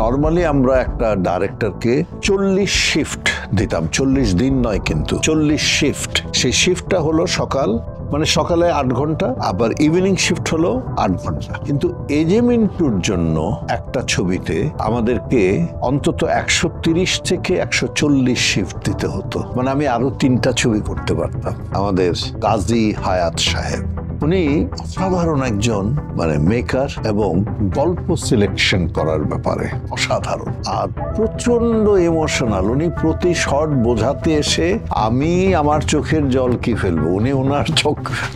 Normally আমরা একটা ডাইরেক্টরকে 40 shift দিতাম, 40 দিন নয় কিন্তু 40 শিফট। সেই শিফটটা হলো সকাল, মানে সকালে 8 ঘন্টা, আবার ইভিনিং শিফট হলো 8 ঘন্টা। কিন্তু এজে মিন্টুর জন্য একটা ছবিতে আমাদেরকে অন্তত 130 থেকে 140 শিফট দিতে হতো, মানে আমি আরো 3টা ছবি করতে পারতাম। আমাদের কাজী হায়াত সাহেব, উনি অসাধারণ একজন মানে মেকার এবং গল্প সিলেকশন করার ব্যাপারে অসাধারণ, আর প্রচন্ড ইমোশনাল। উনি প্রতি শট বোঝাতে এসে আমি আমার চোখের জল কি ফেলবো, উনি ওনার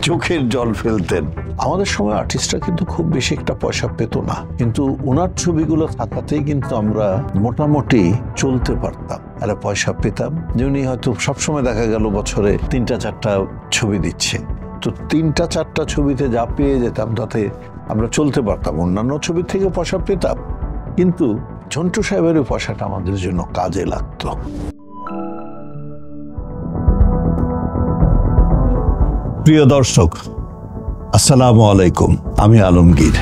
চোখের জল ফেলতেন। আমাদের সময় আর্টিস্টরা কিন্তু খুব বেশি একটা পয়সা পেত না, কিন্তু ওনার ছবিগুলো থাকাতেই কিন্তু আমরা মোটামুটি চলতে পারতাম, একটা পয়সা পেতাম। যে উনি হয়তো সবসময় দেখা গেল বছরে 3-4টা ছবি দিচ্ছে, তো 3-4টা ছবিতে যা পেয়ে যেতাম তাতে আমরা চলতে পারতাম। অন্যান্য ছবি থেকে পয়সা পেতাম, কিন্তু ঝন্টু সাহেবের পয়সাটা আমাদের জন্য কাজে লাগতো। প্রিয় দর্শক, আসসালামু আলাইকুম, আমি আলমগীর।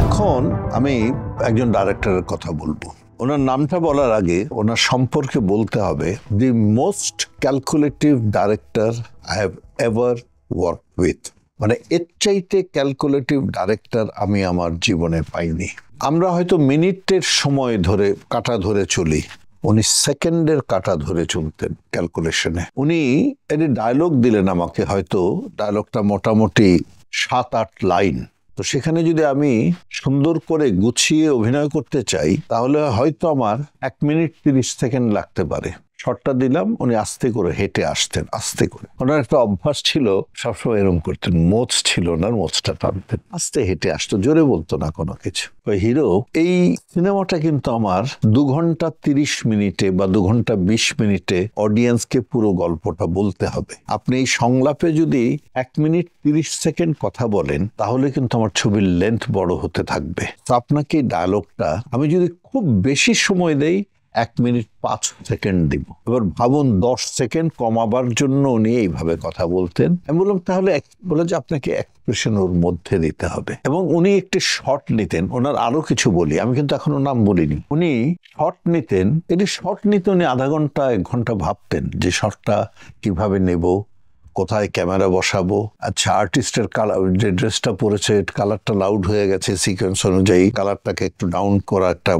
এখন আমি একজন ডাইরেক্টরের কথা বলবো। ওনার নামটা বলার আগে ওনার সম্পর্কে বলতে হবে, the most calculative director I have ever work with. মানে এর চাইতে ক্যালকুলেটিভ ডাইরেক্টর আমি আমার জীবনে পাইনি। আমরা হয়তো মিনিটের সময় ধরে কাটা ধরে চলি, উনি সেকেন্ডের কাটা ধরে চলতেন ক্যালকুলেশনে। উনি একটি ডায়লগ দিলেন আমাকে, হয়তো ডায়লগটা মোটামুটি 7-8 লাইন, তো সেখানে যদি আমি সুন্দর করে গুছিয়ে অভিনয় করতে চাই তাহলে হয়তো আমার 1 মিনিট 30 সেকেন্ড লাগতে পারে। শটটা দিলাম, উনি আস্তে করে হেঁটে আসতেন, আস্তে করে। ওনার একটা অভ্যাস ছিল, সবসময় এরকম করতেন, মোচ ছিল না, মোচটা টানতেন, আস্তে হেঁটে আসতো, জোরে বলতো না কোনো কিছু। ওই হিরো, এই সিনেমাটা কিন্তু আমার 2 ঘন্টা 30 মিনিটে বা 2 ঘন্টা 20 মিনিটে অডিয়েন্সকে পুরো গল্পটা বলতে হবে। আপনি এই সংলাপে যদি 1 মিনিট 30 সেকেন্ড কথা বলেন তাহলে কিন্তু আমার ছবির লেন্থ বড় হতে থাকবে। তো আপনাকে ডায়লগটা আমি যদি খুব বেশি সময় দেই 1 মিনিট 5 সেকেন্ড দিব। এবার ভাবুন, 10 সেকেন্ড কমাবার জন্য উনি এইভাবে কথা বলতেন। আমি বললাম তাহলে বলে যে আপনাকে এক্সপ্রেশন ওর মধ্যে দিতে হবে, এবং উনি একটি শর্ট নিতেন। ওনার আরো কিছু বলি, আমি কিন্তু এখনো নাম বলিনি। উনি শর্ট নিতেন, এটি শর্ট নিতে উনি আধা ঘন্টা 1 ঘন্টা ভাবতেন যে শর্টটা কিভাবে নেব, কোথায় ক্যামেরা বসাবো। আচ্ছা, আর্টিস্টের কালার, যে ড্রেসটা পরেছে কালারটা লাউড হয়ে গেছে, সিকোয়েন্স অনুযায়ী কালারটাকে একটু ডাউন করা, একটা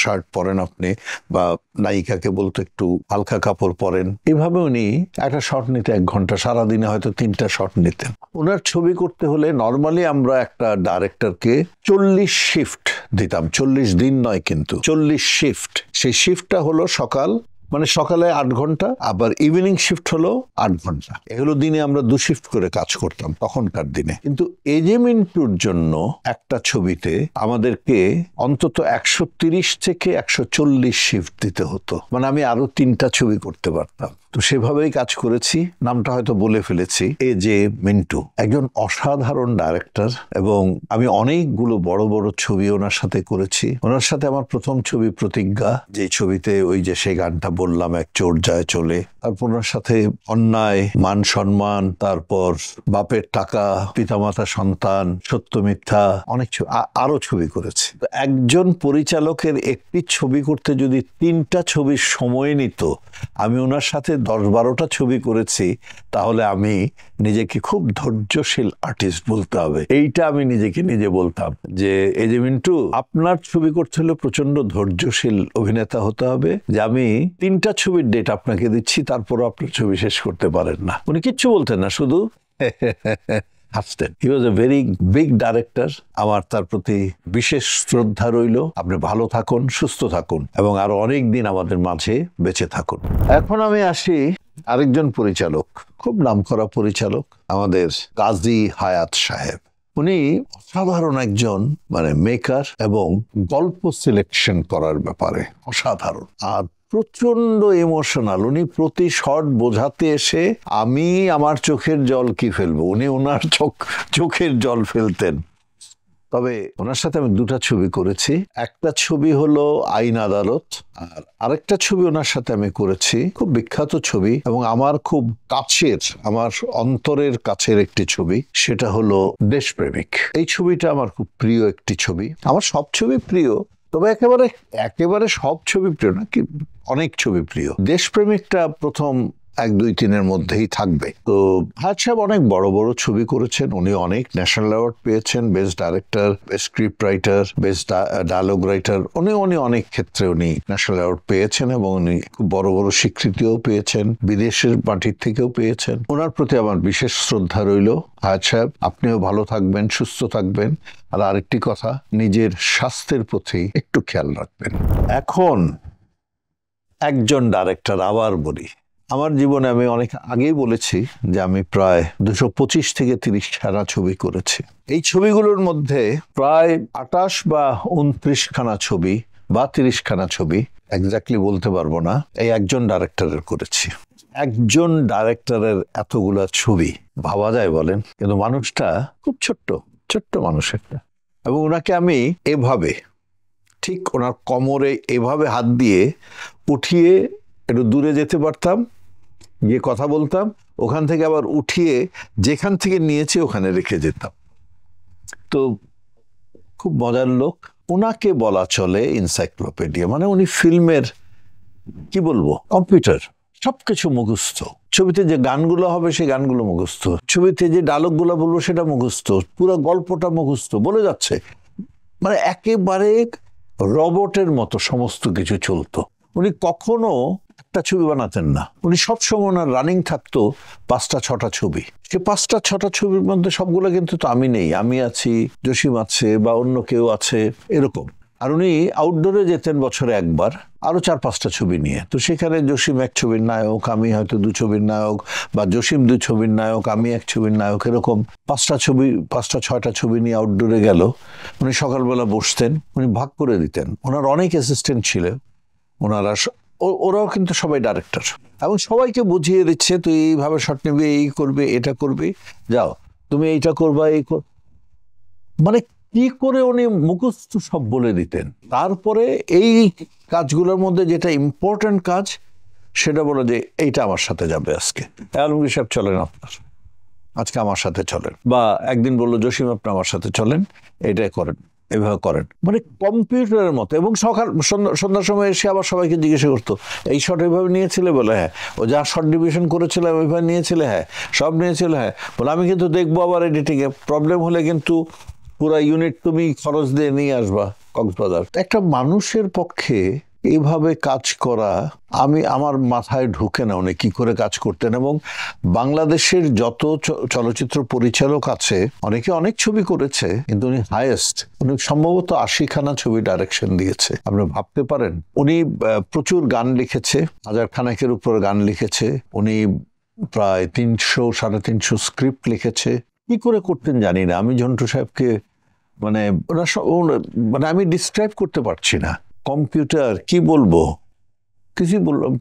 শার্ট পরেন আপনি, বা নায়িকাকে বলতো একটু হালকা কাপড় পরেন। এইভাবে উনি একটা শট নিতে 1 ঘন্টা, সারাদিনে হয়তো 3টা শট নিতেন। ওনার ছবি করতে হলে নরমালি আমরা একটা ডাইরেক্টরকে 40 শিফট দিতাম, 40 দিন নয় কিন্তু 40 শিফট। সেই শিফটটা হলো সকাল, মানে সকালে 8 ঘন্টা, আবার ইভিনিং শিফট হলো 8 ঘন্টা। এগুলো দিনে আমরা 2 শিফট করে কাজ করতাম তখনকার দিনে। কিন্তু এজে মিন্টুর জন্য একটা ছবিতে আমাদেরকে অন্তত 130 থেকে 140 শিফট দিতে হতো, মানে আমি আরো 3টা ছবি করতে পারতাম। তো সেভাবেই কাজ করেছি। নামটা হয়তো বলে ফেলেছি, এজে মিন্টু একজন অসাধারণ ডাইরেক্টর, এবং আমি অনেকগুলো বড় বড় ছবি ওনার সাথে করেছি। ওনার সাথে আমার প্রথম ছবি প্রতিজ্ঞা, যে ছবিতে ওই যে সে গানটা বললাম, এক চোর যায় চলে। তারপর ওনার সাথে অন্যায়, মান সম্মান, তারপর বাপের টাকা, পিতামাতা সন্তান, সত্য মিথ্যা, অনেক আরো ছবি করেছি। তো একজন পরিচালকের একটি ছবি করতে যদি 3টা ছবির সময় নিত, আমি ওনার সাথে 10-12টা ছবি করেছি, তাহলে আমি নিজেকে খুব ধৈর্যশীল আর্টিস্ট বলতে হবে। এইটা আমি নিজেকে নিজে বলতাম যে এজে মিন্টু, আপনার ছবি করতে হলে প্রচন্ড ধৈর্যশীল অভিনেতা হতে হবে, যে আমি 3টা ছবির ডেট আপনাকে দিচ্ছি, তারপরও আপনার ছবি শেষ করতে পারেন না। উনি কিচ্ছু বলতেন না, শুধু হাসতেন। হি ওয়াজ এ ভেরি বিগ ডাইরেক্টর। আমার তার প্রতি বিশেষ শ্রদ্ধা রইল। আপনি ভালো থাকুন, সুস্থ থাকুন, এবং আরো অনেক দিন আমাদের মাঝে বেঁচে থাকুন। এখন আমি আসি আরেকজন পরিচালক, খুব নামকরা পরিচালক, আমাদের কাজী হায়াত সাহেব। উনি অসাধারণ একজন মানে মেকার এবং গল্প সিলেকশন করার ব্যাপারে অসাধারণ, আর প্রচন্ড ইমোশনাল। উনি প্রতি শট বোঝাতে এসে আমি আমার চোখের জল কি ফেলবো, উনি ওনার চোখের জল ফেলতেন। তবে ওনার সাথে আমি দুটা ছবি করেছি। একটা ছবি হলো আইন আদালত, আর আরেকটা ছবি ওনার সাথে আমি করেছি, খুব বিখ্যাত ছবি এবং আমার খুব কাছের, আমার অন্তরের কাছের একটি ছবি, সেটা হলো দেশপ্রেমিক। এই ছবিটা আমার খুব প্রিয় একটি ছবি। আমার সব ছবি প্রিয়, তবে একেবারে একেবারে সব ছবি প্রিয় না, কি অনেক ছবি প্রিয়। দেশপ্রেমিকটা প্রথম 1, 2, 3-এর মধ্যেই থাকবে। তো হায়াৎ সাহেব অনেক বড় বড় ছবি করেছেন, উনি অনেক ন্যাশনাল অ্যাওয়ার্ড পেয়েছেন, best director, best script writer, best dialogue writer, উনি অনেক ক্ষেত্রে উনি ন্যাশনাল অ্যাওয়ার্ড পেয়েছেন এবং উনি খুব বড় বড় স্বীকৃতিও পেয়েছেন, বিদেশের মাটির থেকেও পেয়েছেন। ওনার প্রতি আমার বিশেষ শ্রদ্ধা রইল। হায়াৎ সাহেব, আপনিও ভালো থাকবেন, সুস্থ থাকবেন, আর আরেকটি কথা, নিজের স্বাস্থ্যের প্রতি একটু খেয়াল রাখবেন। এখন একজন ডাইরেক্টর, আবার বলি, আমার জীবনে আমি অনেক আগেই বলেছি যে আমি প্রায় 225 থেকে 30 খানা ছবি করেছি। এই ছবিগুলোর মধ্যে প্রায় 28 বা 29 খানা ছবি বা 30 খানা ছবি, এক্স্যাক্টলি বলতে পারবো না, এই একজন ডাইরেক্টরের করেছি। একজন ডাইরেক্টরের এতগুলা ছবি ভাবা যায় বলেন? কিন্তু মানুষটা খুব ছোট্ট মানুষ একটা, এবং ওনাকে আমি এভাবে ঠিক ওনার কোমরে এভাবে হাত দিয়ে উঠিয়ে একটু দূরে যেতে পারতাম, গিয়ে কথা বলতাম, ওখান থেকে আবার উঠিয়ে যেখান থেকে নিয়েছি ওখানে রেখে যেতাম। তো খুব মজার লোক। ওনাকে বলা চলে এনসাইক্লোপিডিয়া, মানে উনি ফিল্মের কি বলবো কম্পিউটার, সবকিছু মুখস্থ। ছবিতে যে গানগুলো হবে সেই গানগুলো মুখস্থ, ছবিতে যে ডায়লগগুলো বলবো সেটা মুখস্থ, পুরো গল্পটা মুখস্থ, বলে যাচ্ছে। মানে একেবারে রবটের মতো সমস্ত কিছু চলতো। উনি কখনো একটা ছবি বানাতেন না, উনি সবসময় ওনার রানিং থাকতো 5টা 6টা ছবি। সে 5টা 6টা ছবির মধ্যে সবগুলো কিন্তু তো আমি নেই, আমি আছি, জসিম আছে বা অন্য কেউ আছে, এরকম। আর উনি আউটডোরে যেতেন বছরে একবার, আরো 4-5টা ছবি নিয়ে। তো সেখানে জসিম 1 ছবির নায়ক, আমি হয়তো 2 ছবির নায়ক, বা জসিম 2 ছবির নায়ক, আমি 1 ছবির নায়ক, এরকম 5টা 6টা ছবি নিয়ে আউটডোরে গেল। উনি সকালবেলা বসতেন, উনি ভাগ করে দিতেন। ওনার অনেক অ্যাসিস্ট্যান্ট ছিলেন, ওনারা ওরাও কিন্তু সবাই ডাইরেক্টর, এবং সবাইকে বুঝিয়ে দিচ্ছে তুই এইভাবে শট নিবি, এই করবে, এটা করবে, যাও তুমি এইটা করবা, মানে কি করে উনি মুখস্থ সব বলে দিতেন। তারপরে এই কাজগুলোর মধ্যে যেটা ইম্পর্টেন্ট কাজ, সেটা বলে যে এইটা আমার সাথে যাবে আজকে, আলমগীর সাহেব চলেন আপনার, আজকে আমার সাথে চলেন। বা একদিন বললো জসিম আপনি আমার সাথে চলেন, এটাই করেন, এভাবে করেন, মানে কম্পিউটারের মতো। এবং সন্ধ্যার সময় এসে আবার সবাইকে জিজ্ঞাসা করতো এই শট এইভাবে নিয়েছিলে, বলে হ্যাঁ। ও যা শর্ট ডিভিশন করেছিলাম ওইভাবে নিয়েছিলে, হ্যাঁ সব নিয়েছিল, হ্যাঁ। বলে আমি কিন্তু দেখবো আবার এডিটিংয়ে, প্রবলেম হলে কিন্তু পুরা ইউনিট তুমি খরচ দিয়ে নিয়ে আসবা কক্সবাজার। একটা মানুষের পক্ষে এইভাবে কাজ করা আমার মাথায় ঢুকে না, উনি কি করে কাজ করতেন। এবং বাংলাদেশের যত চলচ্চিত্র পরিচালক আছে, অনেকে অনেক ছবি করেছে, কিন্তু উনি হাইয়েস্ট, উনি সম্ভবত 80খানা ছবি ডাইরেকশন দিয়েছে। আপনি ভাবতে পারেন, উনি প্রচুর গান লিখেছে, 1000 খানেকের উপর গান লিখেছে, উনি প্রায় 300-350 স্ক্রিপ্ট লিখেছে। কি করে করতেন জানি না। আমি ঝন্টু সাহেবকে মানে আমি ডিসক্রাইব করতে পারছি না। কম্পিউটার কি বলবো, কিছুই বললাম,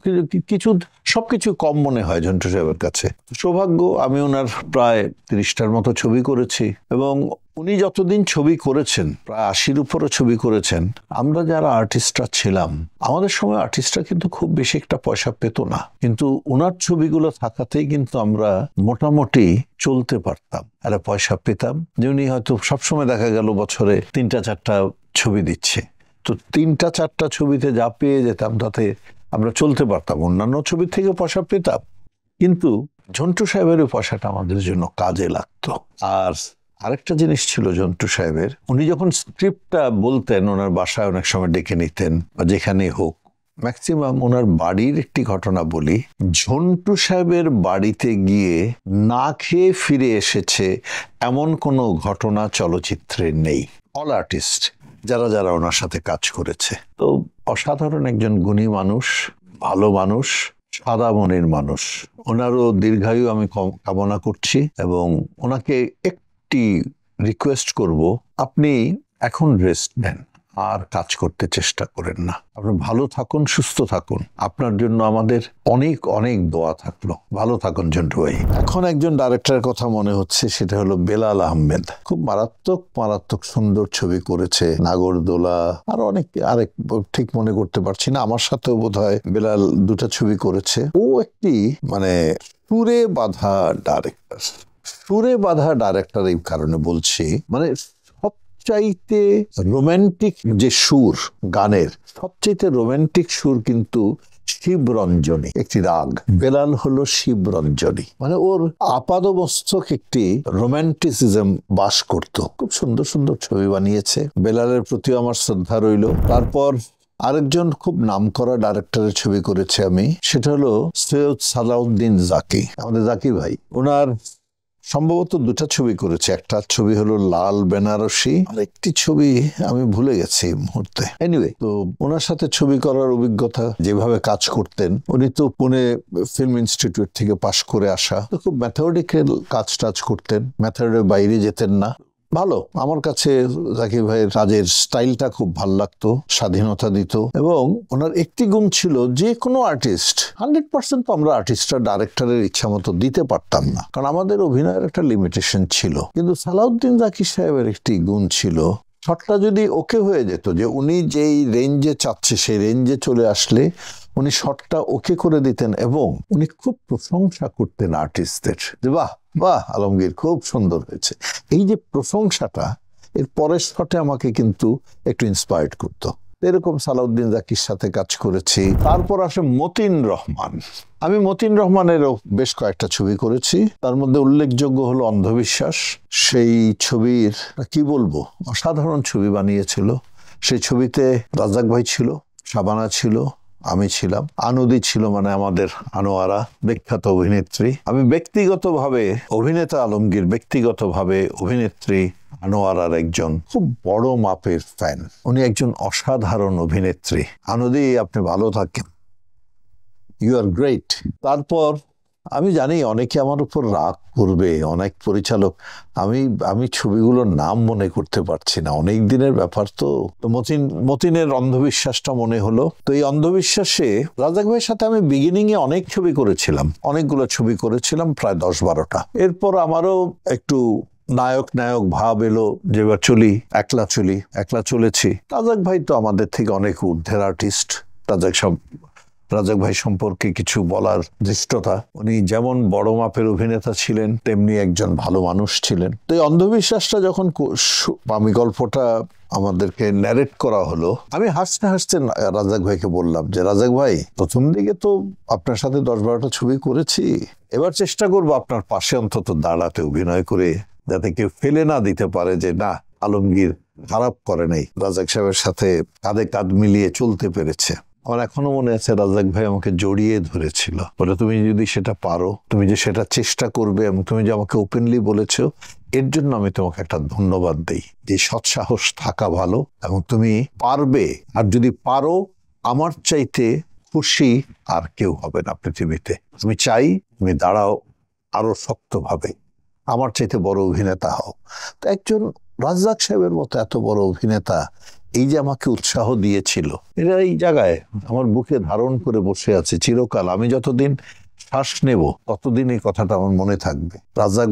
কিছু সবকিছু কম মনে হয় ঝন্টু সাহেবের কাছে। সৌভাগ্য, আমি ওনার প্রায় 30টার মতো ছবি করেছি, এবং উনি যতদিন ছবি করেছেন, প্রায় 80-র উপরও ছবি করেছেন। আমরা যারা আর্টিস্টরা ছিলাম, আমাদের সময় আর্টিস্টরা কিন্তু খুব বেশি একটা পয়সা পেত না, কিন্তু ওনার ছবিগুলো থাকাতেই কিন্তু আমরা মোটামুটি চলতে পারতাম, একটা পয়সা পেতাম। যে উনি হয়তো সবসময় দেখা গেল বছরে 3টা 4টা ছবি দিচ্ছে, তো 3টা 4টা ছবিতে যা পেয়ে যেতাম তাতে আমরা চলতে পারতাম, অন্যান্য ছবি থেকে পয়সা পেতাম, কিন্তু ঝন্টু সাহেবের পয়সাটা আমাদের জন্য কাজে লাগতো। আর আরেকটা জিনিস ছিল ঝন্টু সাহেবের, উনি যখন স্ক্রিপ্টটা বলতেন, ওনার বাসায় অনেক সময় ডেকে নিতেন বা যেখানেই হোক, ম্যাক্সিমাম ওনার বাড়ির একটি ঘটনা বলি, ঝন্টু সাহেবের বাড়িতে গিয়ে না খেয়ে ফিরে এসেছে এমন কোনো ঘটনা চলচ্চিত্রে নেই। অল আর্টিস্ট যারা ওনার সাথে কাজ করেছে, তো অসাধারণ একজন গুণী মানুষ, ভালো মানুষ, সাদা মনের মানুষ। ওনারও দীর্ঘায়ু আমি কামনা করছি, এবং ওনাকে একটি রিকোয়েস্ট করব, আপনি এখন রেস্ট নেন, আর কাজ করতে চেষ্টা করেন না। আপনি ভালো থাকুন, সুস্থ থাকুন। আপনার জন্য আমাদের অনেক অনেক দোয়া থাকলো। ভালো থাকুন জন্টু ভাই। এখন একজন ডাইরেক্টরের কথা মনে হচ্ছে, সেটা হলো বেলাল আহমেদ। খুব মারাত্মক মারাত্মক সুন্দর ছবি করেছে, নাগরদোলা আর অনেক, আরেক ঠিক মনে করতে পারছি না। আমার সাথেও বোধহয় বেলাল দুটা ছবি করেছে। ও একটি মানে সুরে বাঁধা ডাইরেক্টর। সুরে বাঁধা ডাইরেক্টর এই কারণে বলছি, মানে সবচাইতে রোমান্টিক যে সুর গানের, সবচাইতে রোমান্টিক সুর কিন্তু শিবরঞ্জনী, একটি রাগ। বেলাল হলো শিবরঞ্জনী, মানে ওর আপাদমস্তক একটি রোমান্টিসিজম বাস করত। খুব সুন্দর সুন্দর ছবি বানিয়েছে। বেলালের প্রতি আমার শ্রদ্ধা রইল। তারপর আরেকজন খুব নামকরা ডাইরেক্টরের ছবি করেছে আমি, সেটা হলো সৈয়দ সালাউদ্দিন জাকি, আমাদের জাকি ভাই। ওনার সম্ভবত দুটা ছবি করেছে। একটা ছবি হলো লাল বেনারসি, আর একটি ছবি আমি ভুলে গেছি এই মুহূর্তে। এনিওয়ে, তো ওনার সাথে ছবি করার অভিজ্ঞতা, যেভাবে কাজ করতেন, উনি তো পুনে ফিল্ম ইনস্টিটিউট থেকে পাশ করে আসা, তো খুব ম্যাথমেটিক্যাল কাজ টাজ করতেন, মেথডের বাইরে যেতেন না। ভালো, আমার কাছে জাকির ভাইয়ের কাজের স্টাইলটা খুব ভালো লাগতো, স্বাধীনতা দিত। এবং ওনার একটি গুণ ছিল, যে কোনো আর্টিস্ট 100% তো আমরা আর্টিস্টরা ডাইরেক্টরের ইচ্ছা মতো দিতে পারতাম না, কারণ আমাদের অভিনয়ের একটা লিমিটেশন ছিল। কিন্তু সালাউদ্দিন জাকির সাহেবের একটি গুণ ছিল, শটটা যদি ওকে হয়ে যেত, যে উনি যেই রেঞ্জে চাচ্ছে সেই রেঞ্জে চলে আসলে উনি শটটা ওকে করে দিতেন, এবং উনি খুব প্রশংসা করতেন আর্টিস্টদের, যে বাহ বাহ আলমগীর খুব সুন্দর হয়েছে। এই যে প্রশংসাটা, এর পরের শটে আমাকে কিন্তু একটু ইন্সপায়ার্ড করতো। এরকম সালাউদ্দিন জাকির সাথে কাজ করেছি। তারপর আসে মতিন রহমান। আমি মতিন রহমানেরও বেশ কয়েকটা ছবি করেছি, তার মধ্যে উল্লেখযোগ্য হলো অন্ধবিশ্বাস। সেই ছবির কি বলবো, অসাধারণ ছবি বানিয়েছিল। সেই ছবিতে রাজ্জাক ভাই ছিল, শাবানা ছিল, আমি ছিলাম, আনুদি ছিল, মানে আমাদের আনোয়ারা, বিখ্যাত অভিনেত্রী। আমি ব্যক্তিগতভাবে অভিনেতা আলমগীর, ব্যক্তিগতভাবে অভিনেত্রী আনোয়ারার একজন খুব বড় মাপের ফ্যান। উনি একজন অসাধারণ অভিনেত্রী। আনুদি, আপনি ভালো থাকেন, ইউ আর গ্রেট। তারপর আমি জানি অনেকে আমার উপর রাগ করবে, অনেক পরিচালক, আমি ছবিগুলোর নাম মনে করতে পারছি না, অনেক দিনের ব্যাপার। তো মতিনের অন্ধবিশ্বাসটা মনে হলো। তো এই অন্ধবিশ্বাসে রাজ্জাক ভাইয়ের সাথে আমি বিগিনিং এ অনেক ছবি করেছিলাম, অনেকগুলো ছবি করেছিলাম, প্রায় 10-12টা। এরপর আমারও একটু নায়ক নায়ক ভাব এলো, যে এবার চলি, একলা চলেছি। রাজ্জাক ভাই তো আমাদের থেকে অনেক ঊর্ধ্বের আর্টিস্ট। রাজ্জাক ভাই সম্পর্কে কিছু বলার দৃষ্টতা, উনি যেমন বড় মাপের অভিনেতা ছিলেন, তেমনি একজন ভালো মানুষ ছিলেন। তো এই অন্ধবিশ্বাসটা যখন আমি গল্পটা আমাদেরকে ন্যারেট করা হলো, আমি হাসতে হাসতে রাজ্জাক ভাইকে বললাম যে, রাজ্জাক ভাই, প্রথম দিকে তো আপনার সাথে 10-12টা ছবি করেছি, এবার চেষ্টা করবো আপনার পাশে অন্তত দাঁড়াতে, অভিনয় করে, যাতে কেউ ফেলে না দিতে পারে যে না, আলমগীর খারাপ করে নাই, রাজ্জাক সাহেবের সাথে কাঁধে কাঁধ মিলিয়ে চলতে পেরেছে। আমার এখনো মনে আছে রাজ্জাক ভাই আমাকে জড়িয়ে ধরেছিল, বলে তুমি যদি সেটা পারো, তুমি যে সেটা চেষ্টা করবে, এবং তুমি যে আমাকে ওপেনলি বলেছো, এর জন্য আমি তোমাকে একটা ধন্যবাদ দেই। যে সৎসাহস থাকা ভালো, এবং তুমি পারবে, আর যদি পারো, আমার চাইতে খুশি আর কেউ হবে না পৃথিবীতে। তুমি চাই তুমি দাঁড়াও আরো শক্তভাবে, আমার চাইতে বড় অভিনেতা হও। তো একজন রাজ্জাক সাহেবের মতো এত বড় অভিনেতা এই যে আমাকে উৎসাহ দিয়েছিল, এটা এই জায়গায় আমার বুকে ধারণ করে বসে আছে চিরকাল। আমি যতদিন শ্বাস নেব ততদিন এই কথাটা আমার মনে থাকবে। রাজ্জাক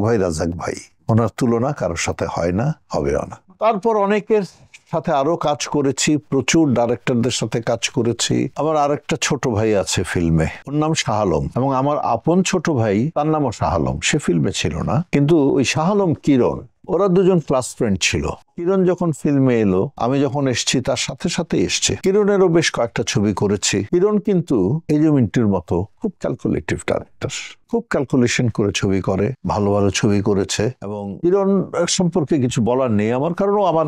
ভাই, ওনার তুলনা কারোর সাথে হয় না, হবেও না। তারপর অনেকের সাথে আরো কাজ করেছি, প্রচুর ডাইরেক্টরদের সাথে কাজ করেছি। আমার আরেকটা ছোট ভাই আছে ফিল্মে, ওর নাম শাহ আলম, এবং আমার আপন ছোট ভাই, তার নামও শাহ আলম। সে ফিল্মে ছিল না, কিন্তু ওই শাহ আলম কিরণ, ওরা দুজন ক্লাস ফ্রেন্ড ছিল। কিরণ যখন ফিল্মে এলো, আমি যখন এসছি তার সাথে সাথে এসছে। কিরণেরও বেশ কয়েকটা ছবি করেছি। কিরণ কিন্তু এই যে মিন্টুর মতো খুব ক্যালকুলেটিভ ডাইরেক্টর, খুব ক্যালকুলেশন করে ছবি করে, ভালো ভালো ছবি করেছে। এবং কিরণ সম্পর্কে কিছু বলার নেই আমার, কারণ আমার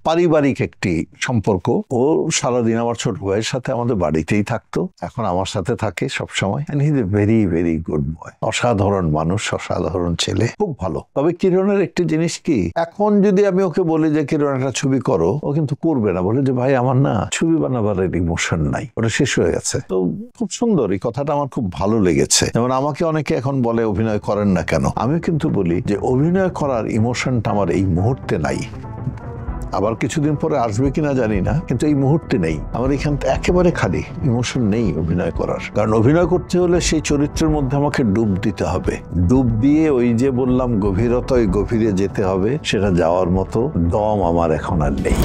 পারিবারিক একটি সম্পর্ক। ও সারাদিন আমার ছোট ভাইয়ের সাথে আমাদের বাড়িতেই থাকতো, এখন আমার সাথে থাকে সবসময়। And he is a very very good boy, অসাধারণ মানুষ, অসাধারণ ছেলে, খুব ভালো। তবে কিরণের একটি জিনিস কি, এখন যদি আমি ওকে বলি যে কিরণ একটা ছবি করো, ও কিন্তু করবে না, বলে যে ভাই আমার না ছবি বানাবার ইমোশন নাই, ওটা শেষ হয়ে গেছে। তো খুব সুন্দর, এই কথাটা আমার খুব ভালো লেগেছে। যেমন আমাকে অনেকে এখন বলে অভিনয় করেন না কেন, আমি কিন্তু বলি যে অভিনয় করার ইমোশনটা আমার এই মুহূর্তে নাই, আবার কিছুদিন পরে আসবে কিনা জানি না, কিন্তু এই মুহূর্তে নেই। আমার এখান একেবারে খালি, ইমোশন নেই অভিনয় করার। কারণ অভিনয় করতে হলে সেই চরিত্রের মধ্যে আমাকে ডুব দিতে হবে। ডুব দিয়ে ওই যে বললাম গভীরতা, ওই গভীরে যেতে হবে, সেটা যাওয়ার মতো দম আমার এখন আর নেই।